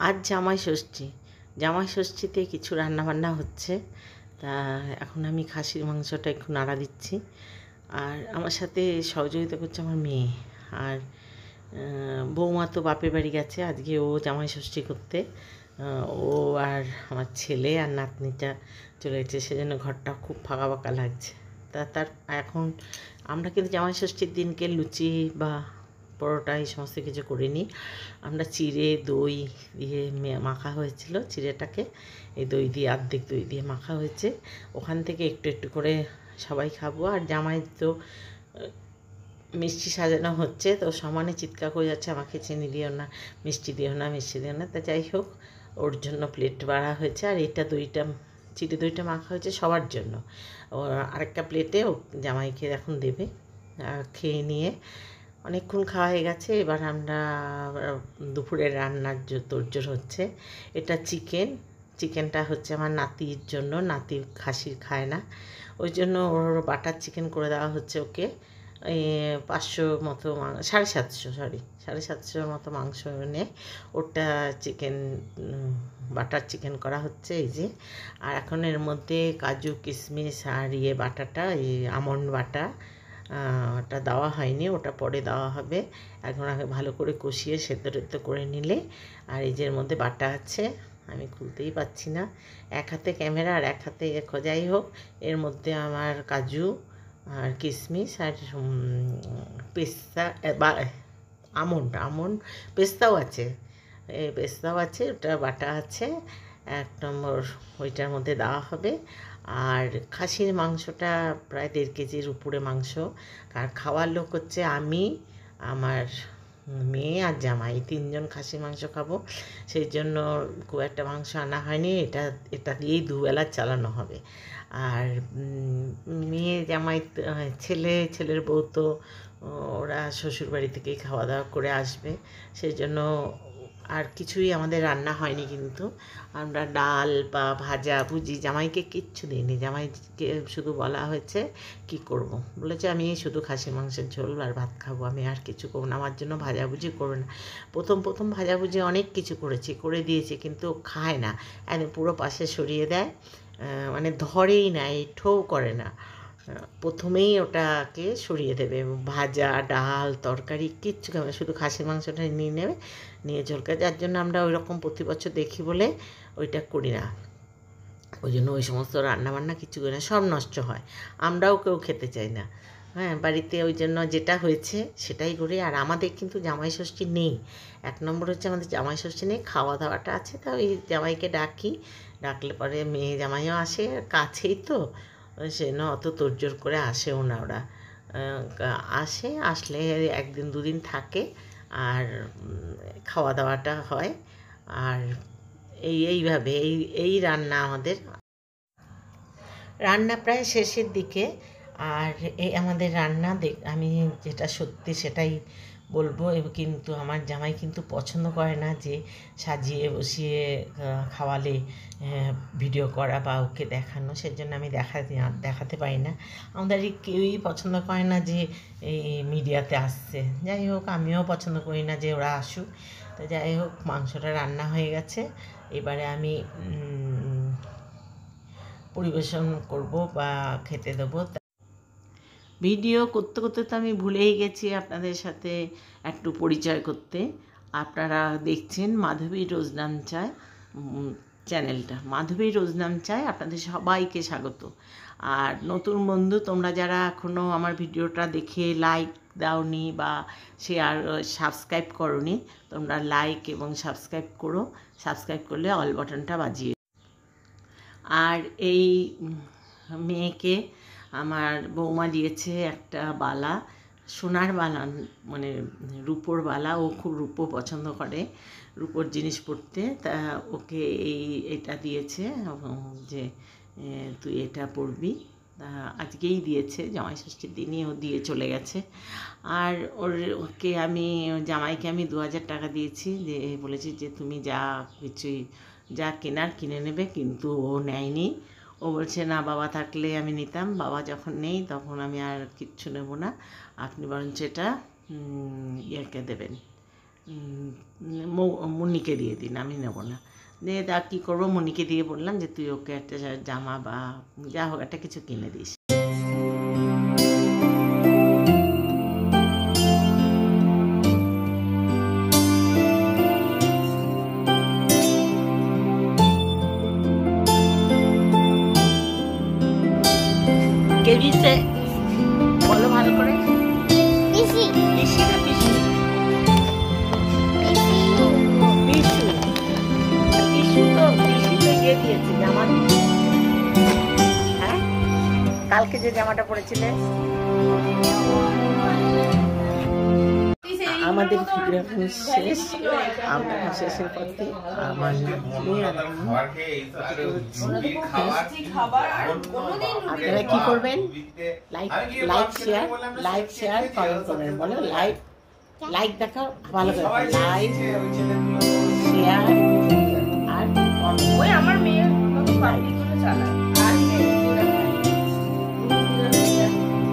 আজ জামাই ষষ্ঠীতে কিছু রান্নাবান্না হচ্ছে। তা এখন আমি খাসির মাংসটা একটু নাড়া দিচ্ছি, আর আমার সাথে সহযোগিতা করছে আমার মেয়ে। আর বৌমা তো বাপের বাড়ি গেছে, আজকে ও জামাই ষষ্ঠী করতে। ও আর আমার ছেলে আর নাতনিটা চলে গেছে, সেজন্য ঘরটা খুব ফাঁকা ফাঁকা লাগছে। তার এখন আমরা কিন্তু জামাই ষষ্ঠীর দিনকে লুচি বা পরোটা এই সমস্ত কিছু করিনি। আমরা চিড়ে দই দিয়ে মাখা হয়েছিল, চিড়েটাকে এই দই দিয়ে অর্ধেক দই দিয়ে মাখা হয়েছে, ওখান থেকে একটু একটু করে সবাই খাবো। আর জামাই তো মিষ্টি সাজানো হচ্ছে, তো সমানে চিৎকার করে যাচ্ছে, আমাকে চিনি দিও না, মিষ্টি দিও না, মিষ্টি দিও না। তা যাই হোক, ওর জন্য প্লেট বাড়া হয়েছে। আর এটা দইটা, চিড়ে দইটা মাখা হয়েছে সবার জন্য। ও আরেকটা প্লেটে ও জামাইকে এখন দেবে। খেয়ে নিয়ে অনেকক্ষণ খাওয়া হয়ে গেছে, এবার আমরা দুপুরের রান্নার তোড়জোড় হচ্ছে। এটা চিকেনটা হচ্ছে আমার নাতির জন্য, নাতি খাসির খায় না, ওই জন্য ওর বাটার চিকেন করে দেওয়া হচ্ছে ওকে। 500 মতো 750 মতো মাংস এনে ওটা চিকেন, বাটার চিকেন করা হচ্ছে এই যে। আর এখন এর মধ্যে কাজু কিশমিশ আর বাটাটা, এই আমন্ড বাটা, ওটা দেওয়া হয়নি, ওটা পরে দেওয়া হবে। এখন আগে ভালো করে কষিয়ে সেদ্ধ টেদ্ধ করে নিলে। আর এই যে এর মধ্যে বাটা আছে, আমি খুলতেই পাচ্ছি না, এক হাতে ক্যামেরা আর এক হাতে যাই হোক। এর মধ্যে আমার কাজু আর কিশমিশ আর পেস্তা বা আমন্ড পেস্তাও আছে, ওটা বাটা আছে 1 নম্বর, ওইটার মধ্যে দেওয়া হবে। আর খাসির মাংসটা প্রায় 1.5 কেজির উপরে মাংস। আর খাওয়ার লোক হচ্ছে আমি, আমার মেয়ে আর জামাই, 3 জন খাসির মাংস খাবো, সেই জন্য খুব একটা মাংস আনা হয়নি। এটা দিয়েই দুবেলা চালানো হবে। আর মেয়ে জামাই ছেলের বউ তো ওরা শ্বশুরবাড়ি থেকেই খাওয়া দাওয়া করে আসবে, সেই জন্য আর কিছুই আমাদের রান্না হয়নি। কিন্তু আমরা ডাল বা ভাজা ভুজি জামাইকে কিচ্ছু দিইনি। জামাইকে শুধু বলা হয়েছে কি করব, বলেছে আমি শুধু খাসির মাংসের ঝোল আর ভাত খাবো, আমি আর কিছু করবো না, আমার জন্য ভাজাভুজি করবে না। প্রথম ভাজাভুজি অনেক কিছু করে দিয়েছি, কিন্তু খায় না, একদম পুরো পাশে সরিয়ে দেয়, মানে ধরেই না, ঠৌ করে না। প্রথমেই ওটাকে সরিয়ে দেবে, ভাজা ডাল তরকারি কিচ্ছু খাবে, শুধু খাসির মাংসটা নিয়ে নেবে, নিয়ে ঝোলকা। যার জন্য আমরা ওই রকম প্রতি বছর দেখি বলে ওইটা করি না, ওই জন্য ওই সমস্ত রান্নাবান্না কিছু করি না, সব নষ্ট হয়, আমরাও কেউ খেতে চাই না। হ্যাঁ, বাড়িতে ওই জন্য যেটা হয়েছে সেটাই করি। আর আমাদের কিন্তু জামাই ষষ্ঠী নেই, 1 নম্বর হচ্ছে আমাদের জামাই ষষ্ঠী নেই, খাওয়া দাওয়াটা আছে। তা ওই জামাইকে ডাকলে পরে মেয়ে জামাইও আসে, কাছেই তো, সে না অত তোড়জোড় করে আসেও না ওরা। আসলে 1 দিন 2 দিন থাকে, আর খাওয়া দাওয়াটা হয়। আর এইভাবে এই রান্না আমাদের, রান্না প্রায় শেষের দিকে। আর এই আমাদের রান্না আমি যেটা সত্যি সেটাই বলবো। কিন্তু আমার জামাই কিন্তু পছন্দ করে না যে সাজিয়ে বসিয়ে খাওয়ালে ভিডিও করা বা ওকে দেখানো, সেজন্য আমি দেখাতে পারি না। আমাদের কেউই পছন্দ করে না যে এই মিডিয়াতে আসছে। যাই হোক, আমিও পছন্দ করি না যে ওরা আসুক। তো যাই হোক, মাংসটা রান্না হয়ে গেছে, এবারে আমি পরিবেশন করব বা খেতে দেবো। ভিডিও করতে করতে তো আমি ভুলেই গেছি আপনাদের সাথে একটু পরিচয় করতে। আপনারা দেখছেন মাধবী রোজ নাম চায় চ্যানেলটা, মাধবী রোজ নাম চায়, আপনাদের সবাইকে স্বাগত। আর নতুন বন্ধু তোমরা যারা এখনও আমার ভিডিওটা দেখে লাইক দাওনি বা শেয়ার সাবস্ক্রাইব করোনি, তোমরা লাইক এবং সাবস্ক্রাইব করো, সাবস্ক্রাইব করলে অল বাটনটা বাজিয়ে। আর এই মেয়েকে আমার বৌমা দিয়েছে একটা বালা, সোনার বালা, মানে রূপোর বালা, ও খুব রূপো পছন্দ করে, রূপোর জিনিস পরতে। তা ওকে এটা দিয়েছে যে তুই এটা পরবি, আজকেই দিয়েছে, জামাই ষষ্ঠীর দিনই ও দিয়ে চলে গেছে। আর জামাইকে আমি 2000 টাকা দিয়েছি, যে বলেছি যে তুমি যা কেনার কিনে নেবে, কিন্তু ও নেয়নি। ও বলছে না, বাবা থাকলে আমি নিতাম, বাবা যখন নেই তখন আমি আর কিচ্ছু নেব না, আপনি বরঞ্চ এটা ইয়েকে দেবেন, মুন্নিকে দিয়ে দিন, আমি নেবো না। দিয়ে তা কী করবো, মুন্নিকে দিয়ে বললাম যে তুই ওকে একটা জামা বা যা হোক একটা কিছু কিনে দিস। কে দিচ্ছে বলো ভালো করে। পিসি। পিসি না পিসু? পিসু। পিসু তো ইয়ে দিয়েছে জামা। হ্যাঁ, কালকে যে জামাটা পরেছিলে। আমাদের ভিডিও শেষ। আমরা শেষের পথে আমার আপনারা কি করবেন? লাইক শেয়ার কমেন্ট করবেন। বলো লাইক দেখাও ভালো করে, লাইক শেয়ার